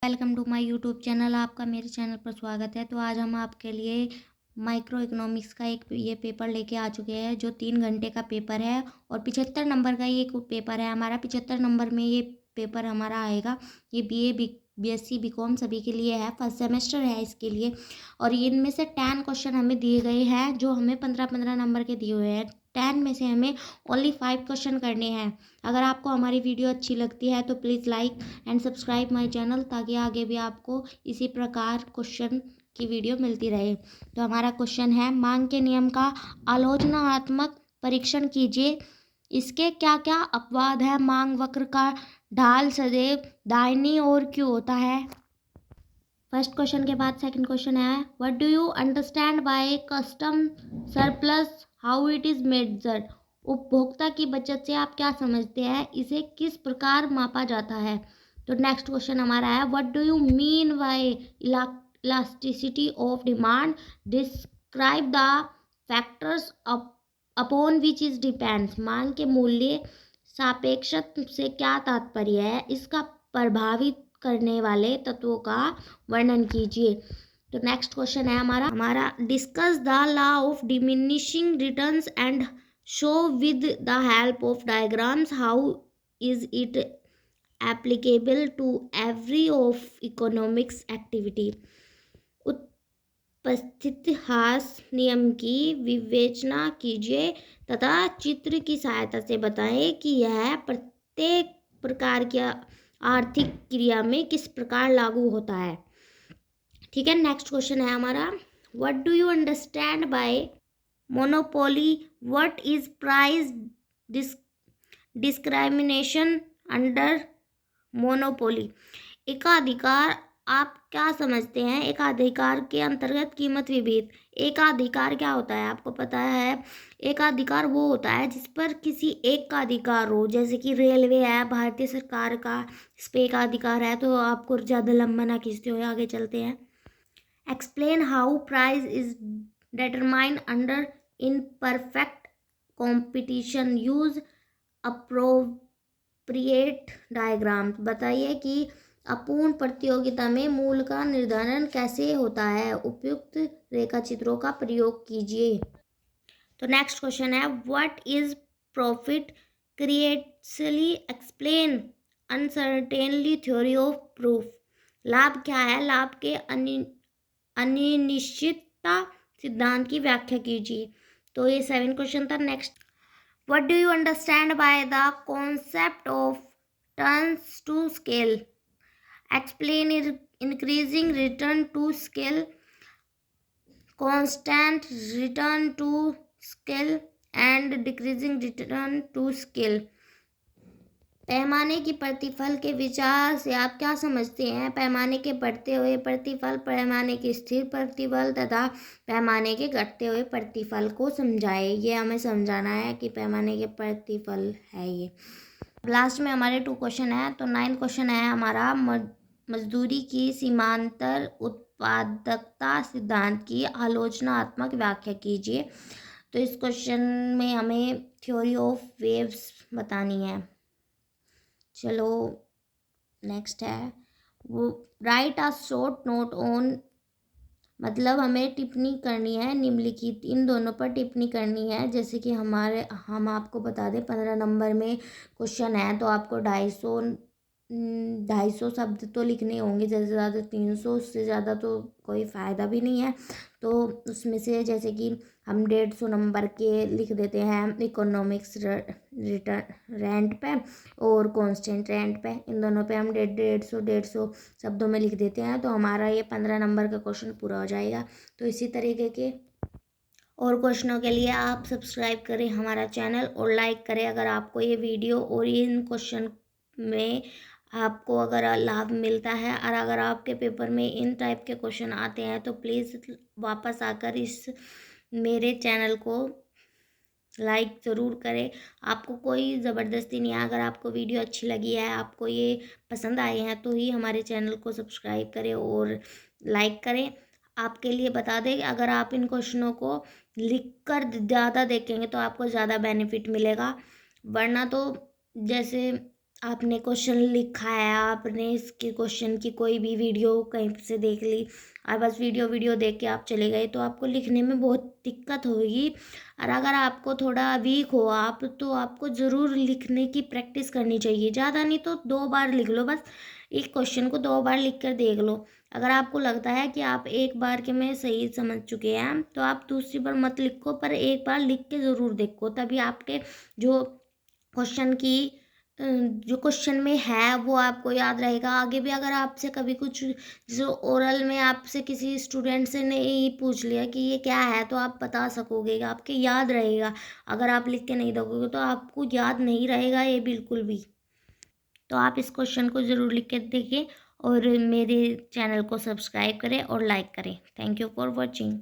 Welcome to my YouTube channel. आपका मेरे channel पर स्वागत है। तो आज हम आपके लिए माइक्रो इकोनॉमिक्स का एक ये पेपर लेके आ चुके हैं जो 3 घंटे का पेपर है और 75 नंबर का ये पेपर है हमारा। 75 नंबर में ये पेपर हमारा आएगा। ये बीएससी बीकॉम सभी के लिए है, फर्स्ट सेमेस्टर है इसके लिए। और इनमें से 10 क्वेश्चन हमें दिए गए हैं जो हमें 15-15 नंबर के दिए हुए हैं। 10 में से हमें ओनली 5 क्वेश्चन करने हैं। अगर आपको हमारी वीडियो अच्छी लगती है तो please like and subscribe my channel, ताकि आगे भी आपको इसी प्रकार क्वेश्चन की वीडियो मिलती रहे। तो हमारा क्वेश्चन है, मांग के नियम का आलोचनात्मक परीक्षण कीजिए। इसके क्या क्या अपवाद है? मांग वक्र का ढाल सदैव दाहिनी ओर क्यों होता है? फर्स्ट क्वेश्चन के बाद सेकंड क्वेश्चन है, what do you understand bye custom surplus, how it is measured? उपभोक्ता की बचत से आप क्या समझते हैं? इसे किस प्रकार मापा जाता है? तो नेक्स्ट क्वेश्चन हमारा है, what do you mean by elasticity of demand? Describe the factors upon which is depends. मांग के मूल्य सापेक्षता से क्या तात्पर्य है? इसका प्रभावित करने वाले तत्वों का वर्णन कीजिए। तो नेक्स्ट क्वेश्चन है हमारा discuss the law of diminishing returns and show with the help of diagrams how is it applicable to every of economics activity. उपस्थित हास नियम की विवेचना कीजिए तथा चित्र की सहायता से बताएं कि यह प्रत्येक प्रकार की आर्थिक क्रिया में किस प्रकार लागू होता है। ठीक है, नेक्स्ट क्वेश्चन है हमारा, what do you understand bye monopoly? What is price discrimination under monopoly? एकाधिकार आप क्या समझते हैं? एकाधिकार के अंतर्गत कीमत विभेद। एकाधिकार क्या होता है आपको पता है? एकाधिकार वो होता है जिस पर किसी एक का अधिकार हो, जैसे कि रेलवे है, भारतीय सरकार का इस पे एकाधिकार है। तो आपको ज़्यादा लंबा ना खींचते हुए आगे चलते हैं। Explain how price is determined under in perfect competition, use appropriate diagram. बताइए कि अपूर्ण प्रतियोगिता में मूल्य का निर्धारण कैसे होता है? उपयुक्त रेखा चित्रों का प्रयोग कीजिए। तो नेक्स्ट क्वेश्चन है, what is profit critically explain uncertainty theory of proof. लाभ क्या है? लाभ के अनिश्चितता सिद्धांत की व्याख्या कीजिए। तो ये 7 क्वेश्चन था। Next, what do you understand by the concept of turns to scale? Explain increasing return to scale, constant return to scale and decreasing return to scale. पैमाने की प्रतिफल के विचार से आप क्या समझते हैं? पैमाने के बढ़ते हुए प्रतिफल, पैमाने के स्थिर प्रतिफल तथा पैमाने के घटते हुए प्रतिफल को समझाए। ये हमें समझाना है कि पैमाने के प्रतिफल है ये। लास्ट में हमारे 2 क्वेश्चन है। तो 9 क्वेश्चन है हमारा, मजदूरी की सीमांतर उत्पादकता सिद्धांत की आलोचनात्मक व्याख्या कीजिए। तो इस क्वेश्चन में हमें थ्योरी ऑफ वेव्स बतानी है। चलो नेक्स्ट है, वो right a short note on, मतलब हमें टिप्पणी करनी है निम्नलिखित, इन दोनों पर टिप्पणी करनी है। जैसे कि हम आपको बता दें 15 नंबर में क्वेश्चन है तो आपको 250 शब्द तो लिखने होंगे, ज़्यादा से ज़्यादा 300, उससे ज़्यादा तो कोई फ़ायदा भी नहीं है। तो उसमें से जैसे कि हम 150 नंबर के लिख देते हैं इकोनॉमिक्स रिटर्न रेंट पे और कांस्टेंट रेंट पे, इन दोनों पे हम 150 शब्दों में लिख देते हैं। तो हमारा ये 15 नंबर का क्वेश्चन पूरा हो जाएगा। तो इसी तरीके के और क्वेश्चनों के लिए आप सब्सक्राइब करें हमारा चैनल और लाइक करें अगर आपको ये वीडियो और इन क्वेश्चन में आपको अगर लाभ मिलता है। और अगर आपके पेपर में इन टाइप के क्वेश्चन आते हैं तो प्लीज़ वापस आकर इस मेरे चैनल को लाइक ज़रूर करें। आपको कोई ज़बरदस्ती नहीं है, अगर आपको वीडियो अच्छी लगी है, आपको ये पसंद आए हैं तो ही हमारे चैनल को सब्सक्राइब करें और लाइक करें। आपके लिए बता दें, अगर आप इन क्वेश्चनों को लिख कर ज़्यादा देखेंगे तो आपको ज़्यादा बेनिफिट मिलेगा, वरना तो जैसे आपने क्वेश्चन लिखा है, आपने इसके क्वेश्चन की कोई भी वीडियो कहीं से देख ली और बस वीडियो देख के आप चले गए, तो आपको लिखने में बहुत दिक्कत होगी। और अगर आपको थोड़ा वीक हो आप, तो आपको ज़रूर लिखने की प्रैक्टिस करनी चाहिए। ज़्यादा नहीं तो 2 बार लिख लो बस, एक क्वेश्चन को 2 बार लिख कर देख लो। अगर आपको लगता है कि आप एक बार के में सही समझ चुके हैं, तो आप दूसरी बार मत लिखो, पर एक बार लिख के ज़रूर देखो, तभी आपके जो क्वेश्चन की जो क्वेश्चन में है वो आपको याद रहेगा। आगे भी अगर आपसे कभी कुछ जो ओरल में आपसे किसी स्टूडेंट से ने पूछ लिया कि ये क्या है, तो आप बता सकोगे, आपके याद रहेगा। अगर आप लिख के नहीं दोगे तो आपको याद नहीं रहेगा ये बिल्कुल भी। तो आप इस क्वेश्चन को ज़रूर लिख के देखें और मेरे चैनल को सब्सक्राइब करें और लाइक करें। Thank you for watching.